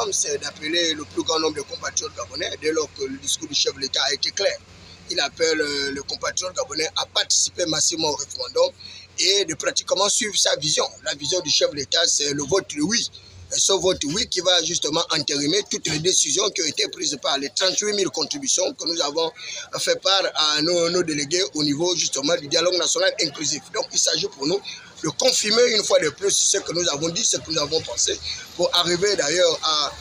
référendum, c'est d'appeler le plus grand nombre de compatriotes gabonais dès lors que le discours du chef de l'État a été clair. Il appelle les compatriotes gabonais à participer massivement au référendum et de pratiquement suivre sa vision. La vision du chef de l'État, c'est le vote oui. Et ce vote oui qui va justement entérimer toutes les décisions qui ont été prises par les 38 000 contributions que nous avons fait part à nos délégués au niveau justement du dialogue national inclusif. Donc il s'agit pour nous de confirmer une fois de plus ce que nous avons dit, ce que nous avons pensé, pour arriver d'ailleurs à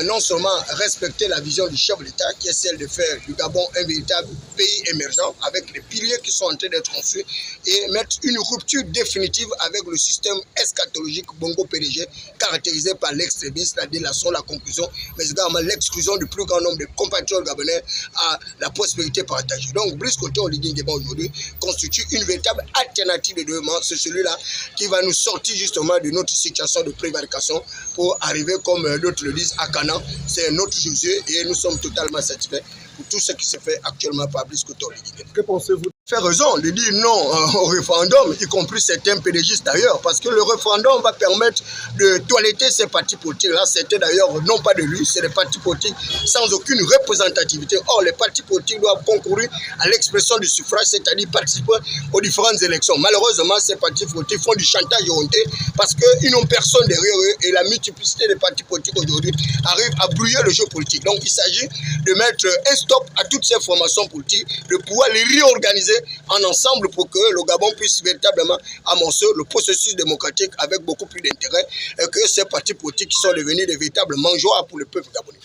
non seulement respecter la vision du chef de l'État, qui est celle de faire du Gabon un véritable pays émergent, avec les piliers qui sont en train d'être construits, et mettre une rupture définitive avec le système eschatologique Bongo-PDG, caractérisé par l'extrémisme, la délation, la conclusion, mais également l'exclusion du plus grand nombre de compatriotes gabonais à la prospérité partagée. Donc, Brice Koté Oligui Nguema aujourd'hui constitue une véritable alternative de développement. C'est celui-là qui va nous sortir justement de notre situation de prévarication pour arriver, comme d'autres le disent, à Cana. C'est notre Josué et nous sommes totalement satisfaits pour tout ce qui se fait actuellement par Brice Koté Oligui Nguema. Que pensez-vous? Fait raison de dire non au référendum, y compris certains PDGistes d'ailleurs, parce que le référendum va permettre de toiletter ces partis politiques-là. C'était d'ailleurs non pas de lui, c'est des partis politiques sans aucune représentativité. Or, les partis politiques doivent concourir à l'expression du suffrage, c'est-à-dire participer aux différentes élections. Malheureusement, ces partis politiques font du chantage honté parce qu'ils n'ont personne derrière eux et la multiplicité des partis politiques aujourd'hui arrive à brouiller le jeu politique. Donc, il s'agit de mettre un stop à toutes ces formations politiques, de pouvoir les réorganiser en ensemble pour que le Gabon puisse véritablement amorcer le processus démocratique avec beaucoup plus d'intérêt et que ces partis politiques qui sont devenus des véritables mangeoires pour le peuple gabonais.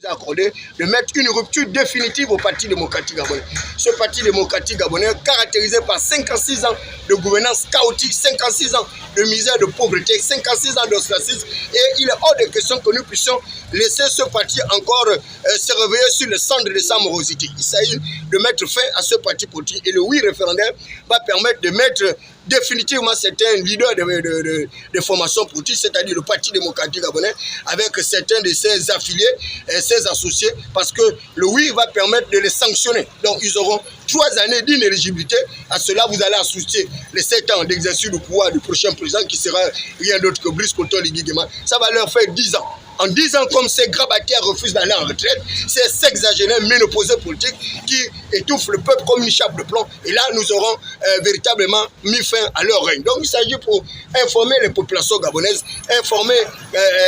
Nous a accordé de mettre une rupture définitive au Parti démocratique gabonais. Ce Parti démocratique gabonais caractérisé par 56 ans de gouvernance chaotique, 56 ans de misère, de pauvreté, 56 ans d'ostracisme, et il est hors de question que nous puissions laisser ce parti encore se réveiller sur le centre de sa morosité. Il s'agit de mettre fin à ce parti politique et le oui référendaire va permettre de mettre définitivement certains leaders de formations politiques, c'est-à-dire le Parti démocratique gabonais, avec certains de ses affiliés et ses associés, parce que le oui va permettre de les sanctionner. Donc ils auront 3 années d'inéligibilité. À cela, vous allez associer les 7 ans d'exercice du pouvoir du prochain président, qui sera rien d'autre que Brice Koté Oligui Nguema. Ça va leur faire 10 ans. En 10 ans, comme ces grabataires refusent d'aller en retraite, ces sexagénaires ménopausés politiques qui étouffent le peuple comme une chape de plomb. Et là, nous aurons véritablement mis fin à leur règne. Donc, il s'agit pour informer les populations gabonaises, informer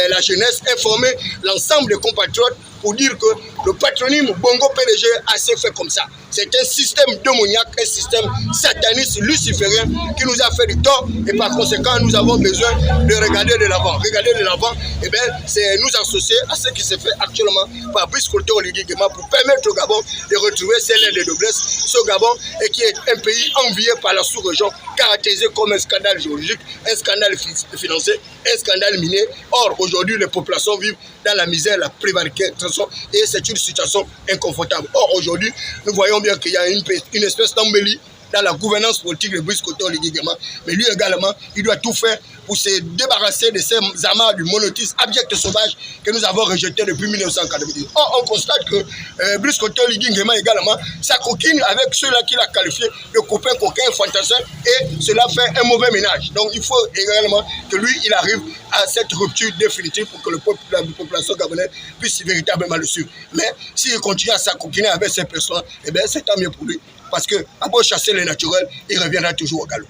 la jeunesse, informer l'ensemble des compatriotes pour dire que le patronyme Bongo PDG a été fait comme ça. C'est un système démoniaque, un système sataniste luciférien qui nous a fait du tort et par conséquent, nous avons besoin de regarder de l'avant. Regarder de l'avant, eh bien, c'est nous associer à ce qui se fait actuellement par Brice Koté Oligui Nguema pour permettre au Gabon de retrouver ses lettres de noblesse. Ce Gabon, et qui est un pays envié par la sous-région, caractérisé comme un scandale géologique, un scandale financier, un scandale minier. Or, aujourd'hui, les populations vivent dans la misère, la prévarication, et c'est une situation inconfortable. Or, aujourd'hui, nous voyons bien qu'il y a une espèce d'embellie dans la gouvernance politique de Brice Koté Oligui Nguema, mais lui également, il doit tout faire pour se débarrasser de ces amarres du monotisme abject sauvage que nous avons rejeté depuis 1990. Or, on constate que Brice Koté Oligui Nguema également s'acoquine avec ceux-là qu'il a qualifiés de copains, coquins, fantassins, et cela fait un mauvais ménage. Donc, il faut également que lui, il arrive à cette rupture définitive pour que le peuple, la population gabonaise puisse véritablement le suivre. Mais s'il continue à s'acoquiner avec ces personnes, eh bien, c'est tant mieux pour lui. Parce que, à beau chasser les naturels, il reviendra toujours au galop.